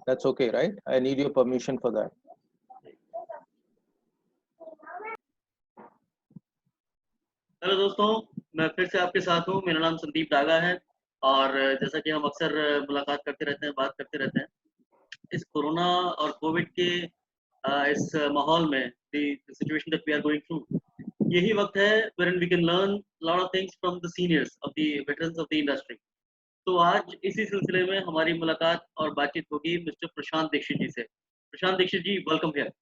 That's okay, right? I need your permission for that. Hello दोस्तों, मैं फिर से आपके साथ हूँ। मेरा नाम संदीप डागा है और जैसा कि हम अक्सर मुलाकात करते रहते हैं, बात करते रहते हैं, इस कोरोना और कोविड के इस माहौल में the situation that we are going through, यही वक्त है wherein we can learn lot of things from the seniors of the veterans of the industry. तो आज इसी सिलसिले में हमारी मुलाकात और बातचीत होगी मिस्टर प्रशांत दीक्षित जी से। Prashant Dixit ji, welcome here.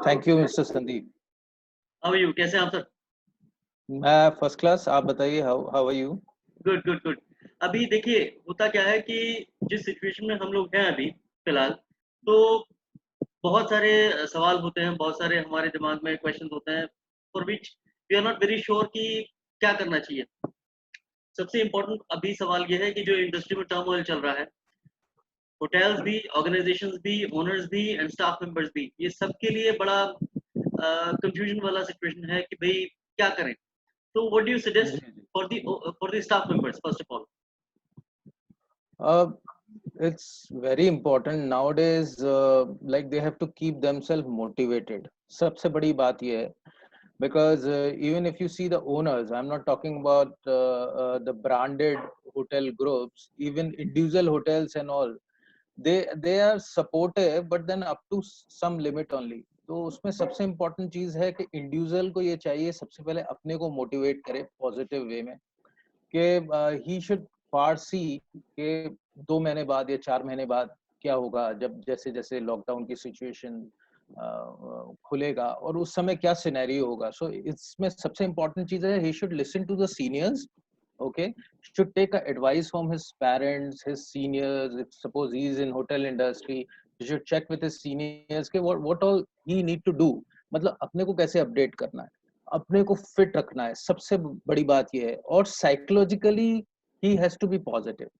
Thank you, Mr. Sandeep. How are you? कैसे हैं आप सर? मैं फर्स्ट क्लास, आप बताइए, how are you? Good good good. अभी देखिए, होता क्या है कि जिस सिचुएशन में हम लोग हैं अभी फिलहाल, तो बहुत सारे सवाल होते हैं, बहुत सारे हमारे दिमाग में क्वेश्चन होते हैं for which we are not very sure कि क्या करना चाहिए। सबसे इम्पोर्टेंट अभी सवाल ये है कि जो इंडस्ट्री में टर्मोइल चल रहा है, होटल्स भी, ऑर्गेनाइजेशंस भी, ओनर्स भी एंड स्टाफ मेंबर्स भी, ये सबके लिए बड़ा कंफ्यूजन वाला सिचुएशन है कि भाई क्या करें। तो what do you suggest for the staff members first of all? It's very important nowadays, like they have to keep themselves motivated. सबसे बड़ी बात ये है, because even if you see the owners, I'm not talking about the branded hotel groups, even individual hotels and all, they are supportive, but then up to some limit only. तो उसमें सबसे important चीज है कि individual को ये चाहिए सबसे पहले अपने को मोटिवेट करे पॉजिटिव वे में, कि ही शुड फार सी कि 2 महीने बाद या 4 महीने बाद क्या होगा, जब जैसे जैसे लॉकडाउन की सिचुएशन खुलेगा और उस समय क्या सिनेरियो होगा. सो इसमें सबसे इम्पोर्टेंट चीज है, he should listen to the seniors. Okay, should take a advice from his parents, his seniors. If suppose he is in hotel industry, you should check with his seniors के what all he need to do. मतलब अपने को कैसे update करना है, अपने को fit रखना है, सबसे बड़ी बात ये है. और psychologically he has to be positive.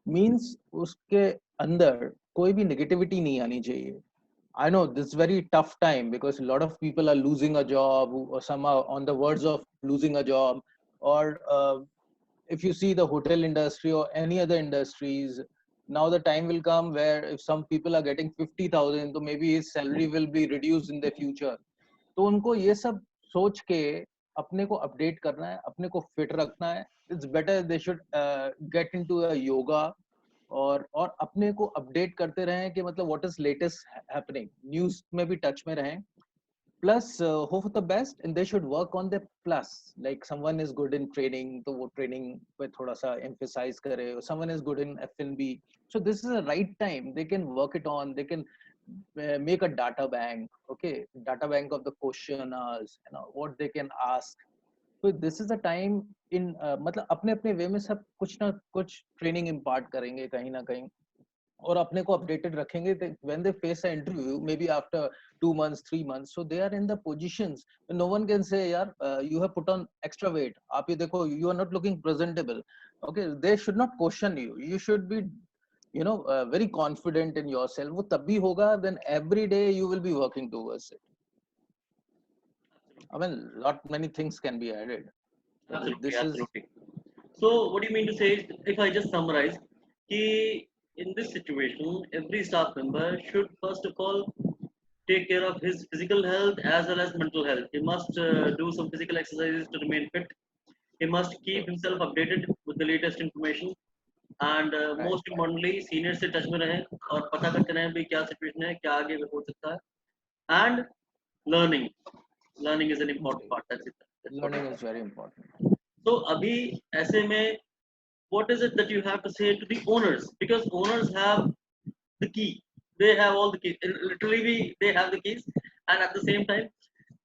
Means उसके अंदर कोई भी नेगेटिविटी नहीं आनी चाहिए. I know this is very tough time because a lot of people are losing a job or some are on the verge of losing a job, or if you see the hotel industry or any other industries, now the time will come where if some people are getting 50,000, so maybe his salary will be reduced in the future. तो उनको ये सब सोच के अपने को update करना है, अपने को फिट रखना है. It's better they should get into a yoga और अपने को अपडेट करते रहें कि मतलब what is latest happening, news में भी टच में रहें. Plus, hope for the best, and they should work on their plus. Like someone is good in training, तो वो training पे थोड़ा सा emphasize करे. Someone is good in F&B, so this is a right time. They can work it on. They can make a data bank. Okay, data bank of the questionnaires. You know what they can ask. So this is a time in मतलब अपने अपने वे में सब कुछ ना कुछ training impart करेंगे कहीं ना कहीं और अपने को अपडेटेड रखेंगे. when they face an interview maybe after 2 months 3 months, so they are in the positions no one can say yaar you have put on extra weight, आप ये देखो, you are not looking presentable. Okay, they should not question you. You should be, you know, very confident in yourself. वो तब भी होगा, then every day you will be working towards it. I mean, lot many things can be added. Absolutely, This is absolutely. So what do you mean to say, if I just summarize, कि in this situation, every staff member should first of all take care of his physical health as well as mental health. He must do some physical exercises to remain fit. He must keep himself updated with the latest information. And right. most importantly, senior से touch में रहें और पता करते रहें भाई क्या situation है, क्या आगे हो सकता है. And learning, learning is an important part. That's it. That's what Learning is very important. So अभी ऐसे में what is it that you have to say to the owners, because owners have the key, they have all the keys, literally they have the keys, and at the same time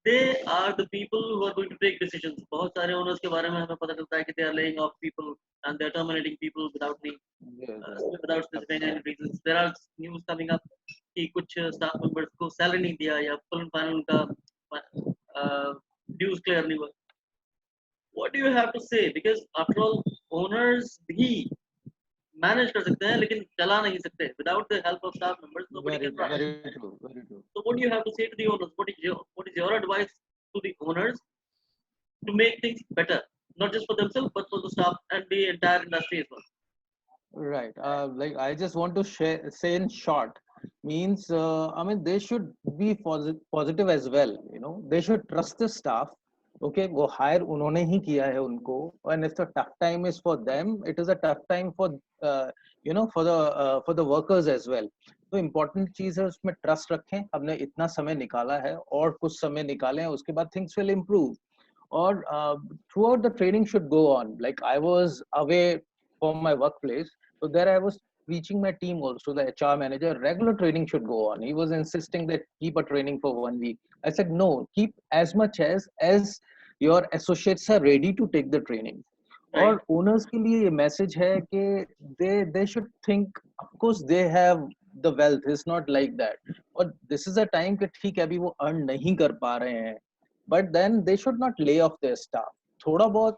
they are the people who are going to take decisions. बहुत सारे owners के बारे में हमें पता चलता है कि they are laying off people and they are terminating people without the without specifying any reasons. There are news coming up कि कुछ staff members को salary नहीं दिया या full and final उनका dues clear नहीं हुआ. What do you have to say? Because after all, owners भी manage कर सकते हैं लेकिन चला नहीं सकते. Without the help of staff members, nobody can run. Very true, very true. So what do you have to say to the owners? What is your advice to the owners to make things better, not just for themselves but for the staff and the entire industry as well? Right. Like I just want to say in short, means I mean they should be positive as well. You know, they should trust the staff. Okay, वो hire उन्होंने ही किया है उनको. And if the tough time is for them, it is a tough time for for the workers as well. तो important चीज है उसमें trust रखें. हमने इतना समय निकाला है और कुछ समय निकाले हैं उसके बाद things will improve. Or throughout the training should go on. Like I was away from my workplace, so there I was teaching my team also, the HR manager, regular training should go on. He was insisting that keep a training for 1 week. I said, no, keep as much as your associates are ready to take the training. Right. और owners के लिए ये message है कि they should think, of course they have the wealth, it's not like that. और this is a time कि ठीक है अभी वो earn नहीं कर पा रहे हैं, but then they should not lay off their staff. थोड़ा बहुत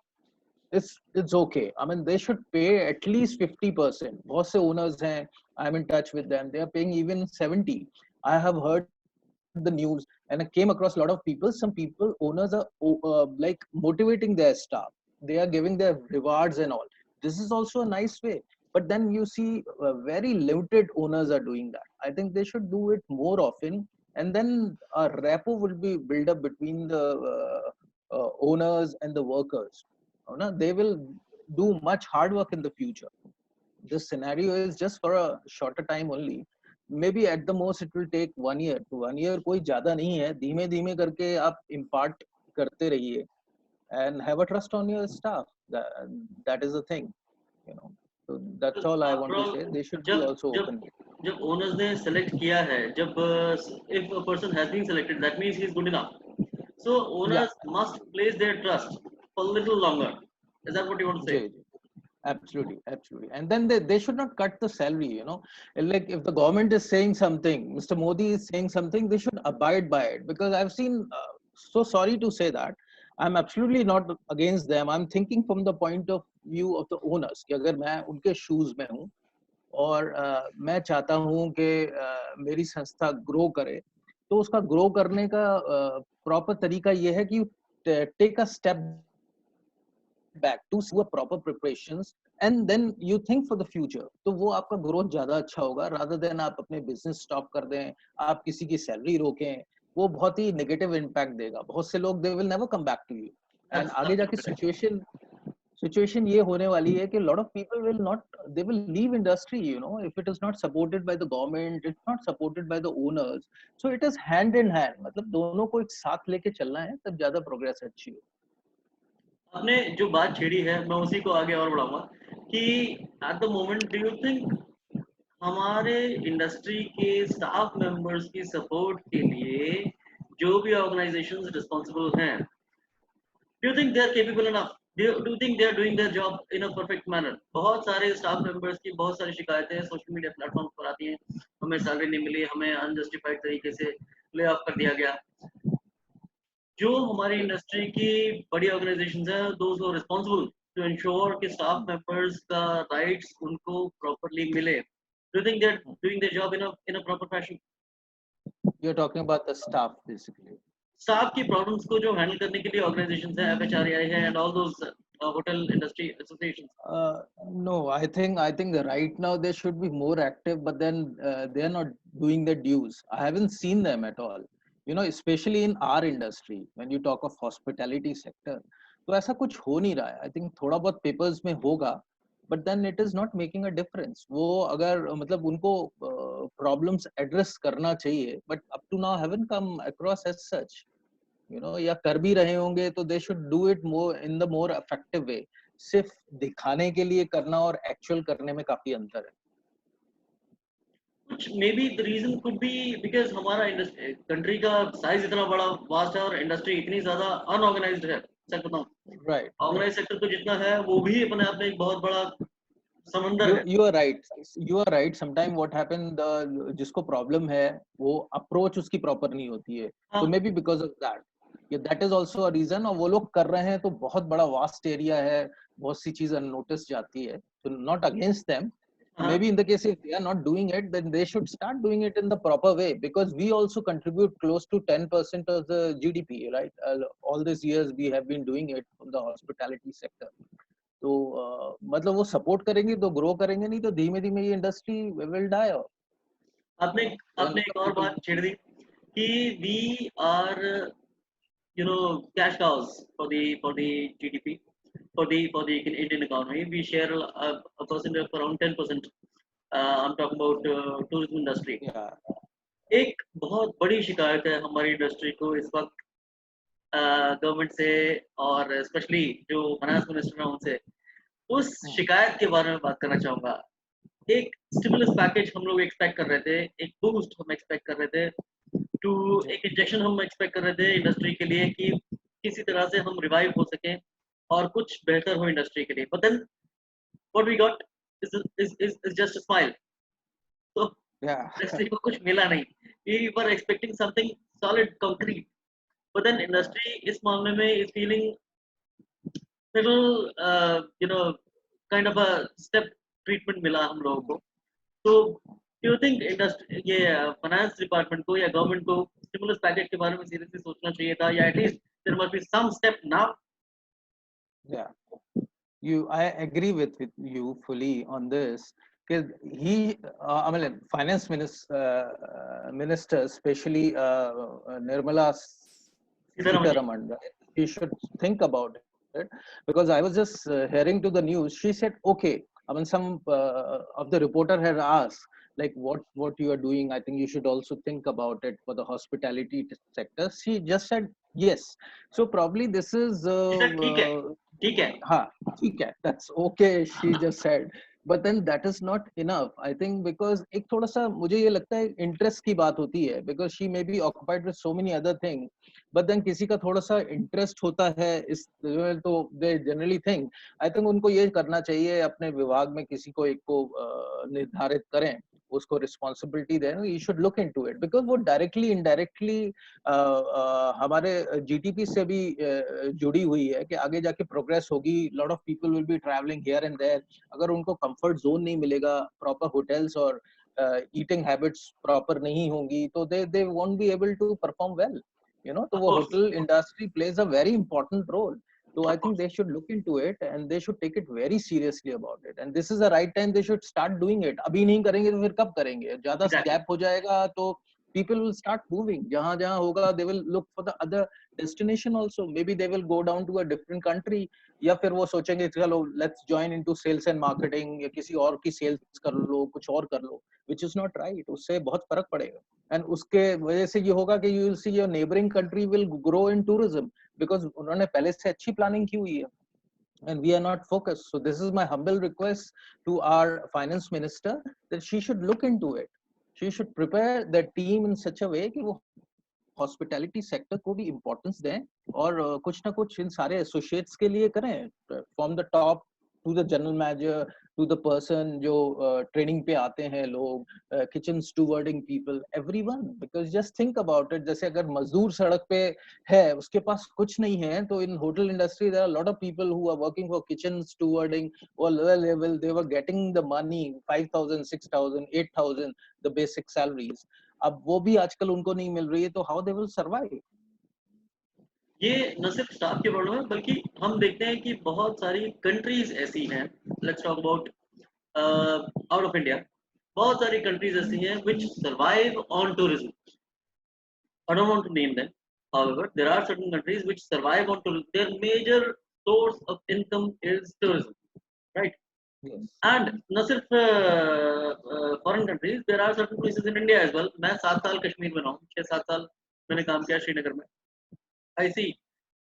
it's okay. I mean, they should pay at least 50%. बहुत से owners हैं, I'm in touch with them. They are paying even 70. I have heard the news and I came across a lot of people. Some people, owners are like motivating their staff. They are giving their rewards and all. This is also a nice way. But then you see very limited owners are doing that. I think they should do it more often. And then a rapport will be built up between the owners and the workers. They will do much hard work in the future. This scenario is just for a shorter time only. Maybe at the most it will take 1 year. तो 1 year कोई ज्यादा नहीं है. धीमे धीमे करके आप impart करते रहिए and have a trust on your staff. That is the thing, you know. So that's all I after want to all say. They should be जब also जब open. जब ओनर्स ने सेलेक्ट किया है, जब if a person has been selected that means he is good enough, so Yeah, owners must place their trust for a little longer. Is that what you want to say? Jay. Absolutely, absolutely. And then they should not cut the salary, you know. Like if the government is saying something, Mr. Modi is saying something, they should abide by it. Because I've seen, so sorry to say that, I'm absolutely not against them. I'm thinking from the point of view of the owners. कि अगर मैं उनके shoes में हूँ और मैं चाहता हूँ कि मेरी संस्था grow करे, तो उसका grow करने का proper तरीका ये है कि take a step back to see a proper preparations and then you think for the future. तो वो आपका ग्रोथ ज्यादा अच्छा होगा rather than आप अपने बिजनेस स्टॉप कर दें, आप किसी की सैलरी रोकें. वो बहुत ही नेगेटिव इम्पैक्ट देगा. बहुत से लोग they will never come back to you. And That's आगे जाके absolutely right. situation ये होने वाली है कि lot of people will not, they will leave industry, you know, if it is not supported by the government, it's not supported by the owners. So it is hand in hand. मतलब दोनों को एक साथ लेके चलना है तब ज्यादा प्रोग्रेस अच्छी हो. आपने जो बात छेड़ी है मैं उसी को आगे और बढ़ाऊंगा कि at the moment do you think हमारे इंडस्ट्री के स्टाफ मेंबर्स की सपोर्ट के लिए जो भी ऑर्गेनाइजेशंस रिस्पांसिबल हैं, do you think they are capable enough, do you think they are doing their job in a perfect manner? बहुत सारे स्टाफ मेंबर्स की बहुत सारी शिकायतें सोशल मीडिया प्लेटफॉर्म पर आती हैं, हमें सैलरी नहीं मिली, हमें अनजस्टिफाइड तरीके से ले ऑफ कर दिया गया. जो हमारी इंडस्ट्री की बड़ी ऑर्गेनाइजेशंस हैं, those are responsible to ensure कि स्टाफ मेंबर्स का राइट्स उनको प्रॉपर्ली मिले. Do you think they are doing their job in a proper fashion? You're talking about the staff basically. Staff की प्रॉब्लम्स को जो हैंडल करने के लिए ऑर्गेनाइजेशंस हैं, एफएचआरआई है and all those hotel industry associations. No, I think that right now they should be more active, but then they are not doing their dues. I haven't seen them at all. You know, especially in our industry, when you talk of hospitality sector, तो ऐसा कुछ हो नहीं रहा है. I think थोड़ा बहुत papers में होगा, but then it is not making a difference. वो अगर मतलब उनको problems address करना चाहिए, but up to now haven't come across as such. You know, या कर भी रहे होंगे तो they should do it more in the more effective way. सिर्फ दिखाने के लिए करना और एक्चुअल करने में काफी अंतर है. कुछ maybe the reason could be because हमारा कंट्री का साइज इतना बड़ा वास्ट है और इंडस्ट्री इतनी ज्यादा अनऑर्गेनाइज्ड है. सच बताऊं, राइट. ऑर्गेनाइज सेक्टर तो जितना है वो भी अपने आप में एक बहुत बड़ा समंदर है. You are right. You are right. Sometime what happen, the जिसको प्रॉब्लम है वो अप्रोच उसकी प्रॉपर नहीं होती है, तो हाँ. Maybe because of that. ये that is also a reason. और वो लोग कर रहे हैं तो बहुत बड़ा वास्ट एरिया है, बहुत सी चीज अननोटिस जाती है. तो नॉट अगेंस्ट देम. हाँ. Maybe in the case if they are not doing it, then they should start doing it in the proper way, because we also contribute close to 10% of the GDP, right? All these years we have been doing it from the hospitality sector. तो मतलब वो support करेंगे तो grow करेंगे, नहीं तो धीमे धीमे ये इंडस्ट्री विल डाई ऑफ। आपने आपने एक और बात छेड़ दी कि we are cash cows for the GDP, for the Indian economy. We share a percent of around 10%. I'm talking about tourism industry. एक बहुत बड़ी शिकायत है हमारी इंडस्ट्री को इस वक्त गवर्नमेंट से, और स्पेशली जो फाइनेंस मिनिस्टर है उनसे। उस शिकायत के बारे में बात करना चाहूंगा। एक स्टिमुलस पैकेज हम लोग एक्सपेक्ट कर रहे थे, एक बूस्ट हम एक्सपेक्ट कर रहे थे, एक इंजेक्शन हम एक्सपेक्ट कर रहे थे इंडस्ट्री के लिए कि किसी तरह से हम रिवाइव हो सकें और कुछ बेहतर हो इंडस्ट्री के लिए। But then what we got is just a smile. तो इंडस्ट्री को कुछ मिला नहीं। We were expecting something solid concrete, but then industry इस मामले में is feeling little kind of a step treatment मिला हम लोगों को। तो डू यू थिंक इंडस्ट्री, ये फाइनेंस डिपार्टमेंट को या गवर्नमेंट को स्टिमुलस पैकेज के बारे में सीरियसली सोचना चाहिए था, या at least there must be some step now? I agree with you fully on this, because I mean, finance minister, especially Nirmala Sitharaman, right? He should think about it, because I was just hearing to the news. She said, okay, I mean, some of the reporter had asked, like, what you are doing, I think you should also think about it for the hospitality sector. She just said yes. So probably this is ठीक है हाँ ठीक है, that's okay, she just said. But then that is not enough, I think, because एक थोड़ा सा मुझे ये लगता है इंटरेस्ट की बात होती है, because she may be occupied with so many other things, but then किसी का थोड़ा सा इंटरेस्ट होता है इस, तो they generally think, I think उनको ये करना चाहिए, अपने विभाग में किसी को एक को निर्धारित करें, उसको रिस्पॉन्सिबिलिटी दें, you should look into it, because वो डायरेक्टली इनडायरेक्टली हमारे जीडीपी से भी जुड़ी हुई है, कि आगे जाके प्रोग्रेस होगी, lot of people will be travelling here and there. अगर उनको कंफर्ट जोन नहीं मिलेगा, प्रॉपर होटल्स और ईटिंग हैबिट्स प्रॉपर नहीं होंगी, तो they won't be able to perform well, तो वो hotel industry plays a very important role. So I think they should look into it and they should take it very seriously about it. And this is the right time they should start doing it. अभी नहीं करेंगे तो फिर कब करेंगे? ज़्यादा gap हो जाएगा तो people will start moving. जहाँ होगा they will look for the other destination also. Maybe they will go down to a different country. या फिर वो सोचेंगे चलो let's join into sales and marketing, या किसी और की sales कर लो, कुछ और कर लो, which is not right. उससे बहुत फर्क पड़ेगा. And उसके वजह से ये होगा कि you will see your neighboring country will grow in tourism, because उन्होंने पहले से अच्छी प्लानिंग की हुई है, and we are not focused. So this is my humble request to our finance minister, that she should look into it. She should prepare the team in such a way कि वो hospitality sector को भी importance दें, और कुछ ना कुछ इन सारे एसोसिएट्स के लिए करें, from the top to the general manager to the person जो ट्रेनिंग पे आते हैं लोग, kitchen stewarding people, everyone, because just think about it, जैसे अगर मजदूर सड़क पे है, उसके पास कुछ नहीं है, तो in hotel industry there are lot of people who are working for kitchen stewarding और lower level, they were getting the money 5,000 6,000 8,000 the basic salaries. अब वो भी आजकल उनको नहीं मिल रही है, तो हाउ दे विल सर्वाइव? ये न सिर्फ स्टाफ के प्रॉब्लम है, बल्कि हम देखते हैं कि बहुत सारी कंट्रीज ऐसी हैं, let's talk about out of India, बहुत सारी कंट्रीज ऐसी हैं which survive on tourism. I don't want to name them. However, there are certain countries which survive on tourism. Their major source of income is tourism, right? Yes. And न सिर्फ foreign countries, there are certain places in India as well. मैं 7 साल कश्मीर में रहा हूँ, 6-7 साल मैंने काम किया श्रीनगर में. I see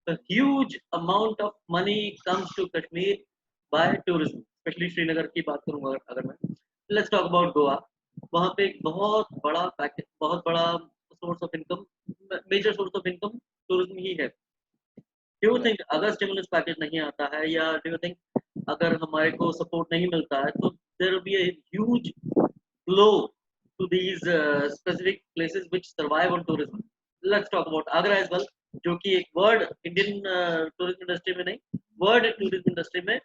a huge amount of money comes to Kashmir by tourism, especially Srinagar की बात करूँगा अगर मैं. Let's talk about Goa. वहाँ पे एक बहुत बड़ा पैकेज, बहुत बड़ा source of income, major source of income tourism ही है. डू यू थिंक अगर स्टिमुलस पैकेज नहीं आता है, या डू यू थिंक अगर हमारे को सपोर्ट नहीं मिलता है, तो there will be a huge blow to these specific places which survive on tourism? Let's talk about Agra as well, जो कि एक वर्ड इंडियन टूरिज्म इंडस्ट्री में नहीं, वर्ड टूरिज्म इंडस्ट्री में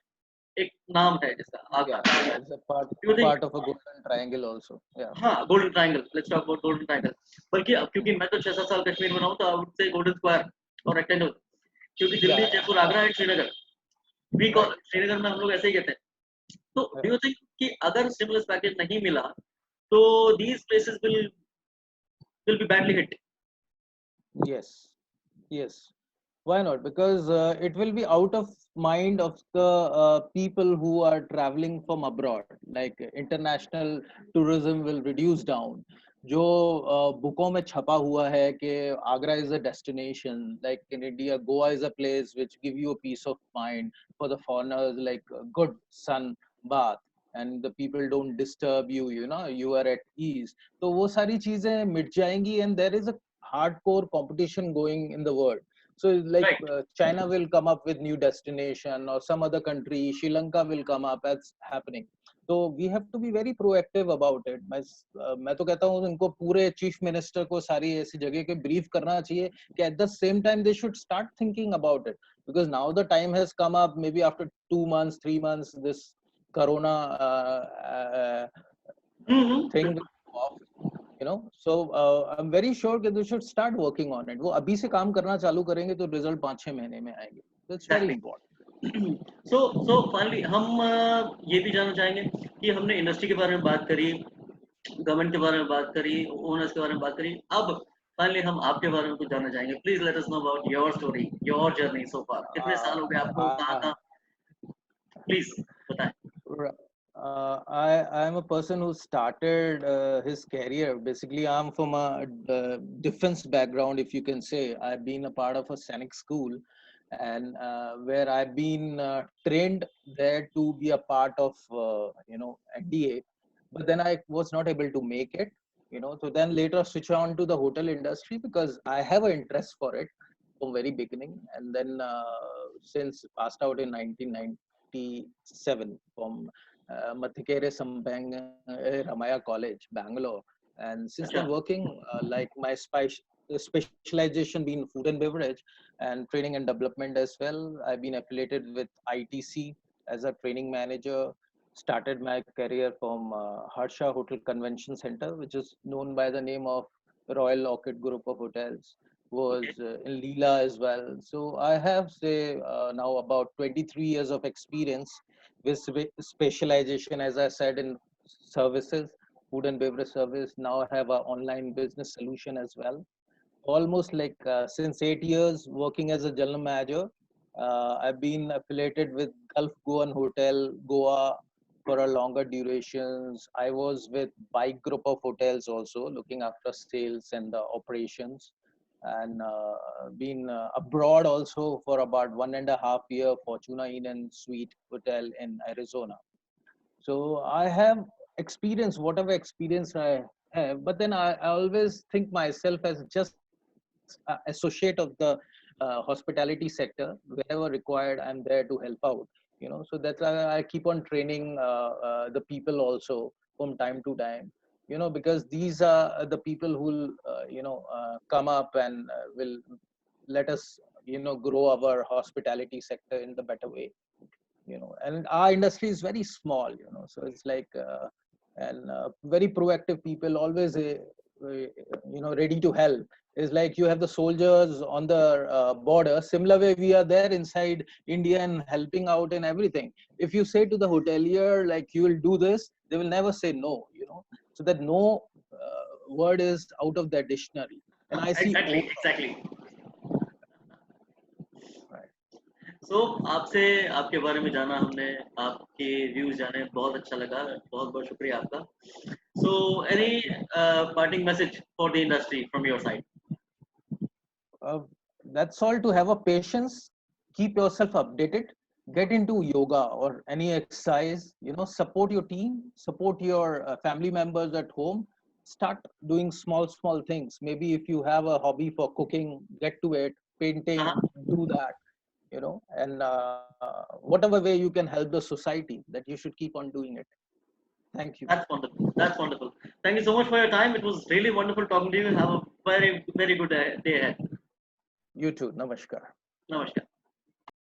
एक नाम है जिसका Agra. It's a part of a golden triangle also. Yeah. हाँ, golden triangle. Let's talk about golden triangle. बल्कि अब क्योंकि मैं तो 6-7 साल कश्मीर में रहा हूँ, तो I would say golden square और रेक्टेंगल, क्योंकि दिल्ली, जयपुर, आगरा एंड श्रीनगर, श्रीनगर में हम लोग ऐसे ही कहते हैं। तो डू यू थिंक कि अगर स्टिमुलस पैकेज नहीं मिला तो these places will be badly hit? Yes, yes. Why not? Because it will be out of mind of the people who are traveling from abroad. Like international tourism will reduce down. जो बुकों में छपा हुआ है कि Agra is a destination, like in India, Goa is a place which give you a peace of mind for the foreigners, like a good sun bath, and the people don't disturb you, you know, you are at ease. तो वो सारी चीजें मिट जाएंगी, and there is a hardcore competition going in the world. So like Right. China will come up with new destination, or some other country, Sri Lanka will come up as happening. So we have to be very proactive about it. मैं तो कहता हूँ इनको पूरे chief minister को सारी ऐसी जगह के ब्रीफ करना चाहिए कि at the same time they should start thinking about it, because now the time has come up, maybe after 2 months 3 months this corona thing will go off, you know. So I'm very sure that they should start working on it. वो अभी से काम करना चालू करेंगे तो result 5-6 महीने में आएंगे. That's very important. So finally हम ये भी जानना चाहेंगे कि हमने इंडस्ट्री के बारे में बात करी, गवर्नमेंट के बारे में बात करी, ओनर्स के बारे में बात करी, अब फाइनली हम आपके बारे में कुछ जानना चाहेंगे. Please let us know about your story, your journey so far. कितने साल हो गए आपको, कहाँ, प्लीज बताएं. I'm a person who started his career. Basically, I'm from a defense background, if you can say. I've been a part of a Sainik school, and where I've been trained there to be a part of, NDA. But then I was not able to make it, So then later switch on to the hotel industry because I have an interest for it from very beginning. And then since passed out in 1997 from Mathikere Sambang Ramaya College, Bangalore. And since then working, like my specialization being food and beverage and training and development as well. I've been affiliated with ITC as a training manager. Started my career from Harsha Hotel Convention Center, which is known by the name of Royal Orchid Group of Hotels. Was in Leela as well. So I have, say, now about 23 years of experience with specialization, as I said, in services, food and beverage service. Now I have an online business solution as well. Almost like since 8 years working as a general manager. I've been affiliated with Gulf Goan Hotel, Goa for a longer durations. I was with Bike Group of Hotels also, looking after sales and operations, and been abroad also for about 1.5 years, Fortuna Inn and Suite Hotel in Arizona. So I have experience, whatever experience I have, but then I always think myself as just associate of the hospitality sector. Wherever required, I'm there to help out. So that's why I keep on training the people also from time to time. Because these are the people who will, come up and will let us, grow our hospitality sector in the better way. And our industry is very small, so it's like and very proactive people, always ready to help. It's like you have the soldiers on the border. Similar way we are there inside India and helping out and everything. If you say to the hotelier like you will do this, they will never say no. So that no word is out of their dictionary. And I see exactly. So आपसे आपके बारे में जाना हमने, आपके views जाने, बहुत अच्छा लगा, बहुत बहुत शुक्रिया आपका. So any parting message for the industry from your side? That's all. To have a patience, keep yourself updated, get into yoga or any exercise, support your team, support your family members at home, start doing small things. Maybe if you have a hobby for cooking, get to it, painting, do that, and whatever way you can help the society, that you should keep on doing it. Thank you. That's wonderful. That's wonderful. Thank you so much for your time. It was really wonderful talking to you. Have a very, very good day ahead. You too. Namaskar. Namaskar.